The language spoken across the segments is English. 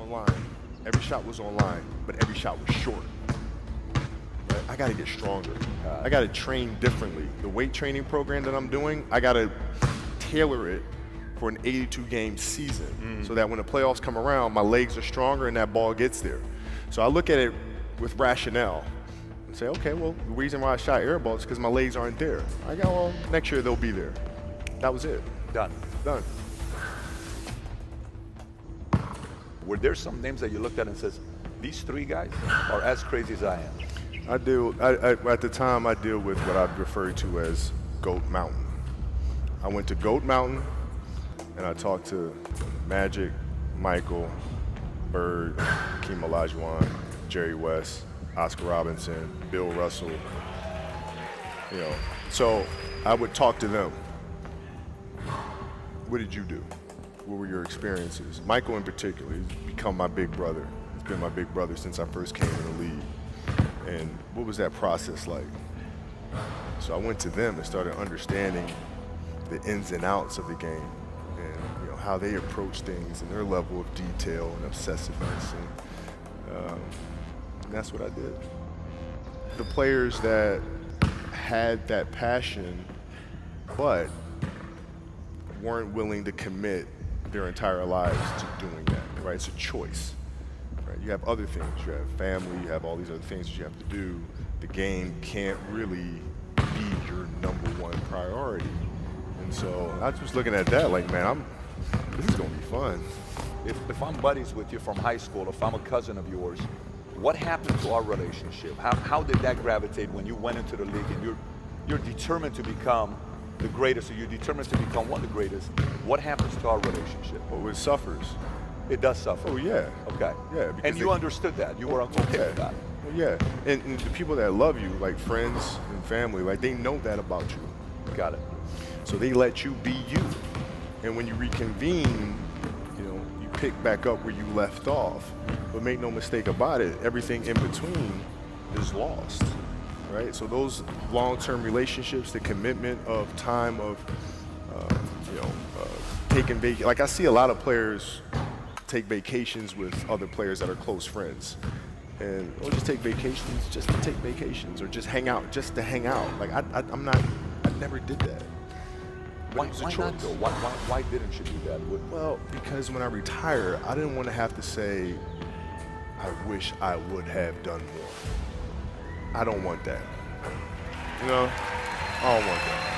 online. Every shot was online, but every shot was short. Right? I got to get stronger. I got to train differently. The weight training program that I'm doing, I got to tailor it for an 82-game season so that when the playoffs come around, my legs are stronger and that ball gets there. So I look at it with rationale and say, okay, well, the reason why I shot air balls is because my legs aren't there. I go, well, next year they'll be there. That was it. Done. Done. Were there some names that you looked at and says, these three guys are as crazy as I am? At the time, I deal with what I'd refer to as Goat Mountain. I went to Goat Mountain and I talked to Magic, Michael, Bird, Hakeem Olajuwon, Jerry West, Oscar Robinson, Bill Russell. You know, so I would talk to them. What did you do? What were your experiences? Michael in particular, he's become my big brother. He's been my big brother since I first came in the league. And what was that process like? So I went to them and started understanding the ins and outs of the game and how they approach things and their level of detail and obsessiveness. And that's what I did. The players that had that passion but weren't willing to commit their entire lives to doing that, right? It's a choice, right? You have other things, you have family, you have all these other things that you have to do. The game can't really be your #1 priority. And so I was just looking at that like, man, this is gonna be fun. If I'm buddies with you from high school, if I'm a cousin of yours, what happened to our relationship? How did that gravitate when you went into the league and you're determined to become the greatest, or you're determined to become one of the greatest? What happens to our relationship? Oh, it suffers. It does suffer. Oh yeah. Okay. Yeah. And you understood that. You were okay with that. Well, yeah. And the people that love you, like friends and family, like they know that about you. Got it. So they let you be you. And when you reconvene, you pick back up where you left off. But make no mistake about it, everything in between is lost, right? So those long-term relationships, the commitment of time of, taking vacation. Like I see a lot of players take vacations with other players that are close friends. And or just take vacations just to take vacations, or just hang out just to hang out. Like I never did that. Why not though? Why didn't you do that? Well, because when I retire, I didn't want to have to say, I wish I would have done more. I don't want that. I don't want that.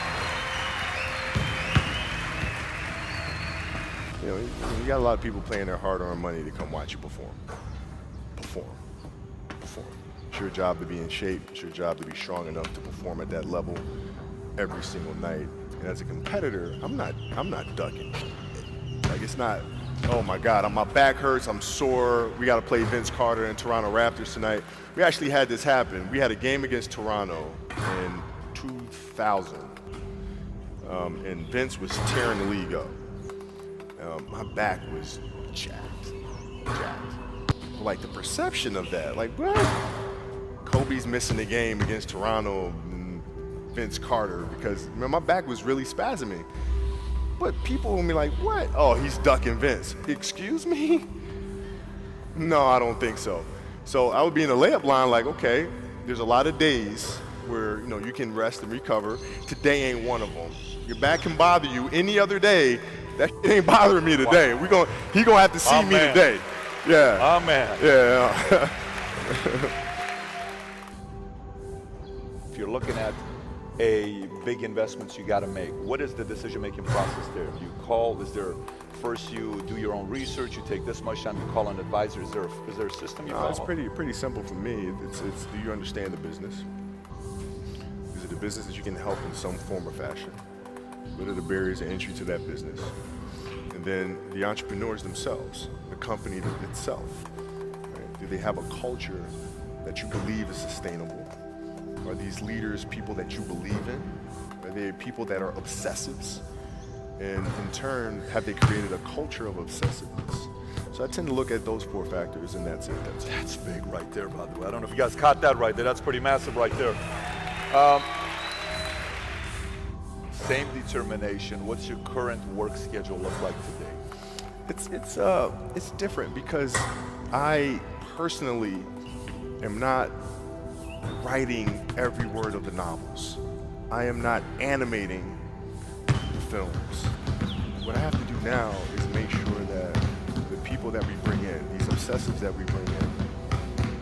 You got a lot of people paying their hard-earned money to come watch you perform. Perform. It's your job to be in shape. It's your job to be strong enough to perform at that level every single night. And as a competitor, I'm not ducking. Like it's not, oh my God, my back hurts, I'm sore. We got to play Vince Carter and Toronto Raptors tonight. We actually had this happen. We had a game against Toronto in 2000, and Vince was tearing the league up. My back was jacked. Like the perception of that, like what? Kobe's missing the game against Toronto and Vince Carter because my back was really spasming. But people will be like, what? Oh, he's ducking Vince. Excuse me? No, I don't think so. So I would be in the layup line like, okay, there's a lot of days where you can rest and recover. Today ain't one of them. Your back can bother you any other day. That ain't bothering me today. He gonna have to see me today. Yeah. Oh man. Yeah. If you're looking at a big investments you got to make, what is the decision-making process there? You call, first you do your own research, you take this much time, you call an advisor, is there a system you follow? It's pretty simple for me. It's do you understand the business? Is it a business that you can help in some form or fashion? What are the barriers of entry to that business? And then the entrepreneurs themselves, the company itself, right? Do they have a culture that you believe is sustainable? Are these leaders people that you believe in? Are they people that are obsessives? And in turn, have they created a culture of obsessiveness? So I tend to look at those 4 factors, and that's it. That's big right there, by the way. I don't know if you guys caught that right there. That's pretty massive right there. Same determination. What's your current work schedule look like today? It's different because I personally am not writing every word of the novels. I am not animating the films. What I have to do now is make sure that the people that we bring in, these obsessives that we bring in,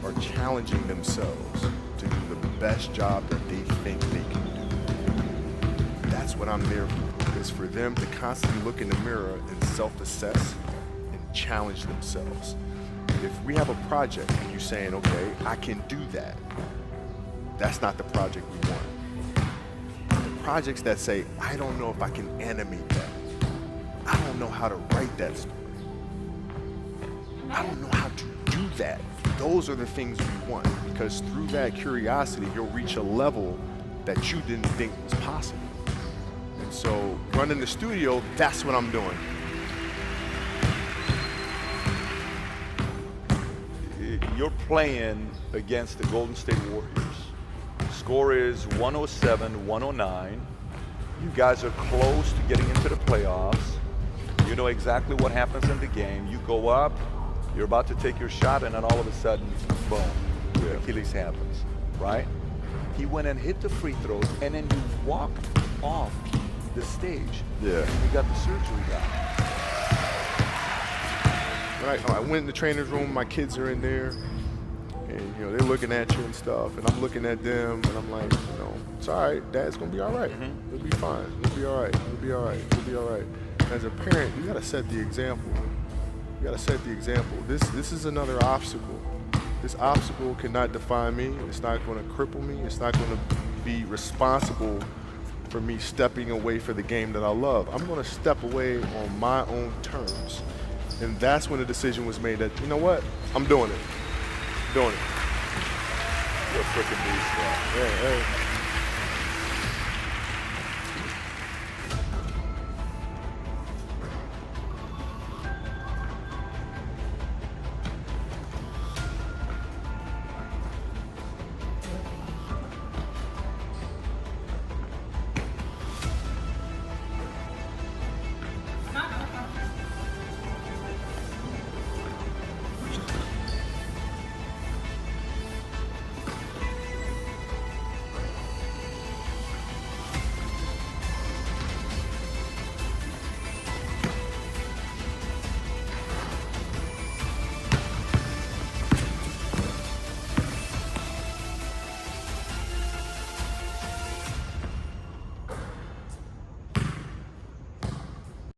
are challenging themselves to do the best job that they think they can do. That's what I'm there for, is for them to constantly look in the mirror and self-assess and challenge themselves. If we have a project and you're saying, okay, I can do that, that's not the project we want. The projects that say, I don't know if I can animate that. I don't know how to write that story. I don't know how to do that. Those are the things we want, because through that curiosity, you'll reach a level that you didn't think was possible. And so running the studio, that's what I'm doing. You're playing against the Golden State Warriors. Score is 107-109. You guys are close to getting into the playoffs. You know exactly what happens in the game. You go up, you're about to take your shot, and then all of a sudden, boom, Achilles happens, right? He went and hit the free throws, and then you walked off the stage. Yeah. And you got the surgery done. I went in the trainer's room, my kids are in there, and they're looking at you and stuff, and I'm looking at them, and I'm like, it's all right, Dad's gonna be all right. Mm-hmm. It'll be fine. It'll be all right. It'll be all right. It'll be all right. As a parent, you gotta set the example. You gotta set the example. This is another obstacle. This obstacle cannot define me. It's not gonna cripple me. It's not gonna be responsible for me stepping away for the game that I love. I'm gonna step away on my own terms. And that's when the decision was made that, you know what? I'm doing it. Doing it. You're a freaking beast, man. Yeah, hey.